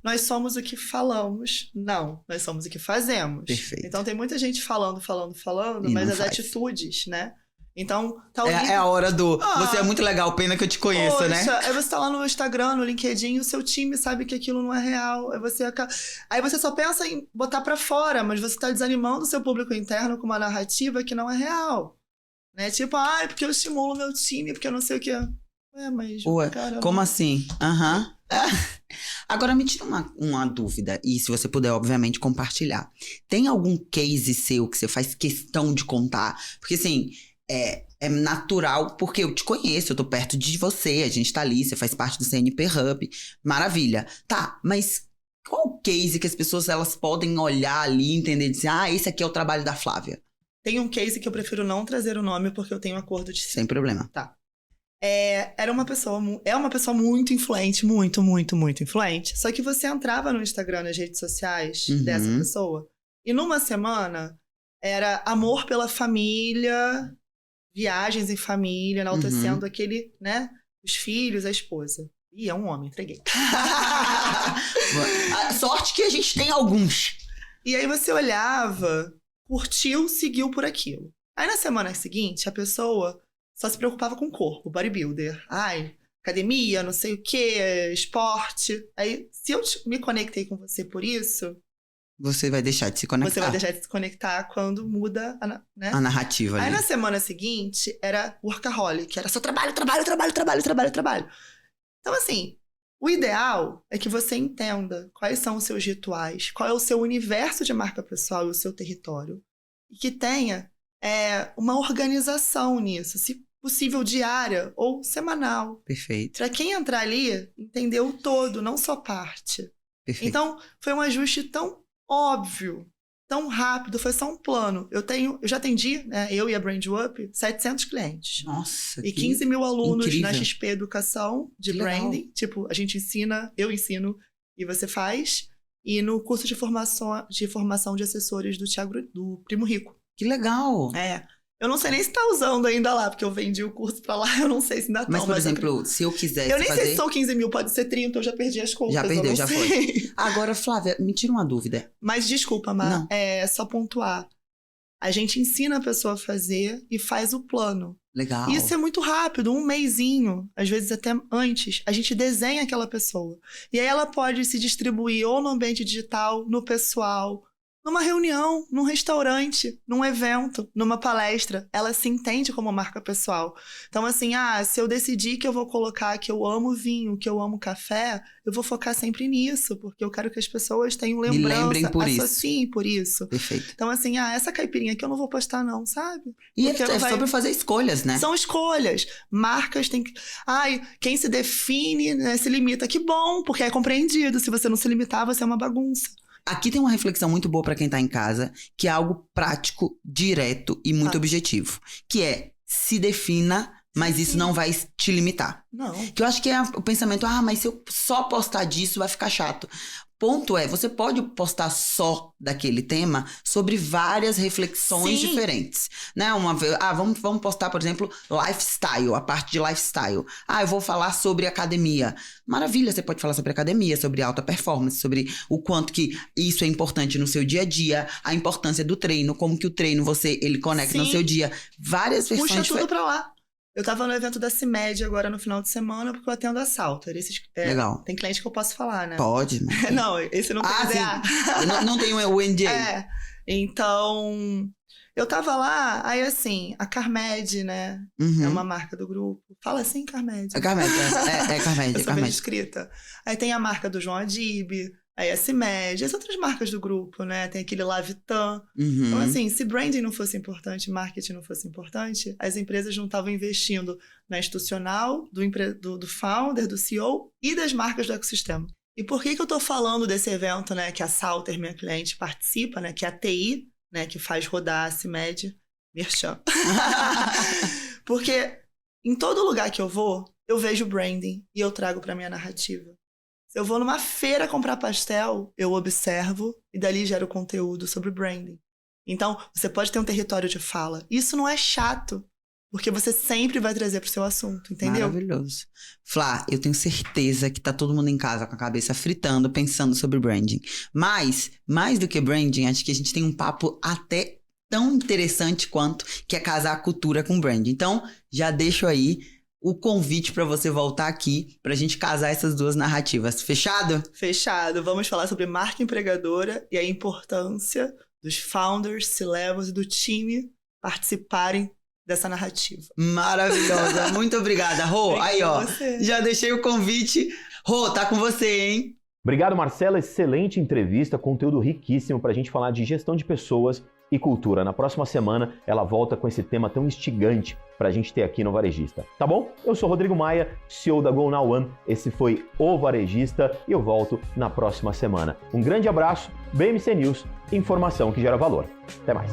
Nós somos o que falamos. Não, nós somos o que fazemos. Perfeito. Então, tem muita gente falando, E mas não as faz. atitudes, né? Então, tá o É a hora do. Ah, Você é muito legal, pena que eu te conheço, né? Aí você tá lá no Instagram, no LinkedIn, o seu time sabe que aquilo não é real. Aí você só pensa em botar pra fora, mas você tá desanimando o seu público interno com uma narrativa que não é real. Né? Tipo, porque eu estimulo meu time, porque eu não sei o que. Ué, caramba. como assim? Aham. Agora me tira uma dúvida, e se você puder, obviamente, compartilhar. Tem algum case seu que você faz questão de contar? Porque assim. É natural, porque eu te conheço, eu tô perto de você, a gente tá ali, você faz parte do CNP Hub, maravilha. Tá, mas qual o case que as pessoas elas podem olhar ali e entender, dizer, esse aqui é o trabalho da Flávia? Tem um case que eu prefiro não trazer o nome, porque eu tenho acordo de... Sem problema. Tá. É uma pessoa muito influente, muito, muito, muito influente, só que você entrava no Instagram, nas redes sociais dessa pessoa, e numa semana era amor pela família... Viagens em família, enaltecendo aquele, né? Os filhos, a esposa. Ih, é um homem, entreguei. A sorte que a gente tem alguns. E aí você olhava, curtiu, seguiu por aquilo. Aí na semana seguinte, a pessoa só se preocupava com o corpo, bodybuilder. Academia, não sei o quê, esporte. Aí, se eu me conectei com você por isso... Você vai deixar de se conectar. Você vai deixar de se conectar quando muda a narrativa ali. Aí na semana seguinte era workaholic, era só trabalho. Então assim, o ideal é que você entenda quais são os seus rituais, qual é o seu universo de marca pessoal e o seu território. E que tenha uma organização nisso, se possível diária ou semanal. Perfeito. Para quem entrar ali, entender o todo, não só parte. Perfeito. Então, foi um ajuste tão óbvio, tão rápido, foi só um plano. Eu já atendi, né, eu e a Brand Up, 700 clientes. Nossa, e 15 mil alunos incrível. na XP Educação de Que branding. legal. Tipo, a gente ensina, eu ensino e você faz. E no curso de formação de assessores do Primo Rico. Que legal. Eu não sei nem se tá usando ainda lá, porque eu vendi o curso pra lá, eu não sei se ainda tá. Mas, por exemplo, se eu quisesse eu nem fazer... sei se são 15 mil, pode ser 30, eu já perdi as contas. Já perdeu, já sei. foi. Agora, Flávia, me tira uma dúvida. Mas desculpa, Mar, Não. é só pontuar. A gente ensina a pessoa a fazer e faz o plano. Legal. Isso é muito rápido, um mesinho, às vezes até antes, a gente desenha aquela pessoa. E aí ela pode se distribuir ou no ambiente digital, no pessoal, numa reunião, num restaurante, num evento, numa palestra. Ela se entende como marca pessoal. Então, assim, se eu decidir que eu vou colocar que eu amo vinho, que eu amo café, eu vou focar sempre nisso, porque eu quero que as pessoas tenham lembrança. Me lembrem por isso. Associem por isso. Perfeito. Então, assim, essa caipirinha aqui eu não vou postar não, sabe? E Porque é sobre fazer escolhas, né? São escolhas. Marcas têm que... quem se define, né, se limita. Que bom, porque é compreendido. Se você não se limitar, você é uma bagunça. Aqui tem uma reflexão muito boa pra quem tá em casa, que é algo prático, direto e muito objetivo. Que é, se defina, mas isso não vai te limitar. Não. Que eu acho que é o pensamento, mas se eu só postar disso, vai ficar chato. Ponto é, você pode postar só daquele tema sobre várias reflexões diferentes, né? Vamos postar, por exemplo, lifestyle, a parte de lifestyle. Eu vou falar sobre academia. Maravilha, você pode falar sobre academia, sobre alta performance, sobre o quanto que isso é importante no seu dia a dia, a importância do treino, como que o treino ele conecta no seu dia. Várias versões diferentes. Puxa tudo pra lá. Eu tava no evento da CIMED agora no final de semana, porque eu atendo a Salter. Legal. Tem cliente que eu posso falar, né? Pode. Não, esse não tem DA. Não tem o NDA. Então, eu tava lá, aí assim, a Carmed, né? É uma marca do grupo. Fala assim, Carmed. É Carmed, Eu sou bem escrita. Aí tem a marca do João Adib, aí a CIMED, as outras marcas do grupo, né? Tem aquele Lavitan. Então, assim, se branding não fosse importante, marketing não fosse importante, as empresas não estavam investindo na institucional, do founder, do CEO e das marcas do ecossistema. E por que eu tô falando desse evento, né? Que a Salter, minha cliente, participa, né? Que é a TI, né? Que faz rodar a CIMED, merchan. Porque em todo lugar que eu vou, eu vejo branding e eu trago pra minha narrativa. Se eu vou numa feira comprar pastel, eu observo e dali gero conteúdo sobre branding. Então, você pode ter um território de fala. Isso não é chato, porque você sempre vai trazer pro seu assunto, entendeu? Maravilhoso. Flá, eu tenho certeza que tá todo mundo em casa com a cabeça fritando, pensando sobre branding. Mas, mais do que branding, acho que a gente tem um papo até tão interessante quanto, que é casar a cultura com branding. Então, já deixo aí o convite para você voltar aqui pra gente casar essas duas narrativas. Fechado? Fechado. Vamos falar sobre marca empregadora e a importância dos founders, C-levels e do time participarem dessa narrativa. Maravilhosa. Muito obrigada, Rô. Aí, ó, já deixei o convite. Rô, tá com você, hein? Obrigado, Marcela. Excelente entrevista, conteúdo riquíssimo pra gente falar de gestão de pessoas e cultura. Na próxima semana, ela volta com esse tema tão instigante pra gente ter aqui no Varejista. Tá bom? Eu sou Rodrigo Maia, CEO da Go Now One. Esse foi o Varejista e eu volto na próxima semana. Um grande abraço, BMC News, informação que gera valor. Até mais.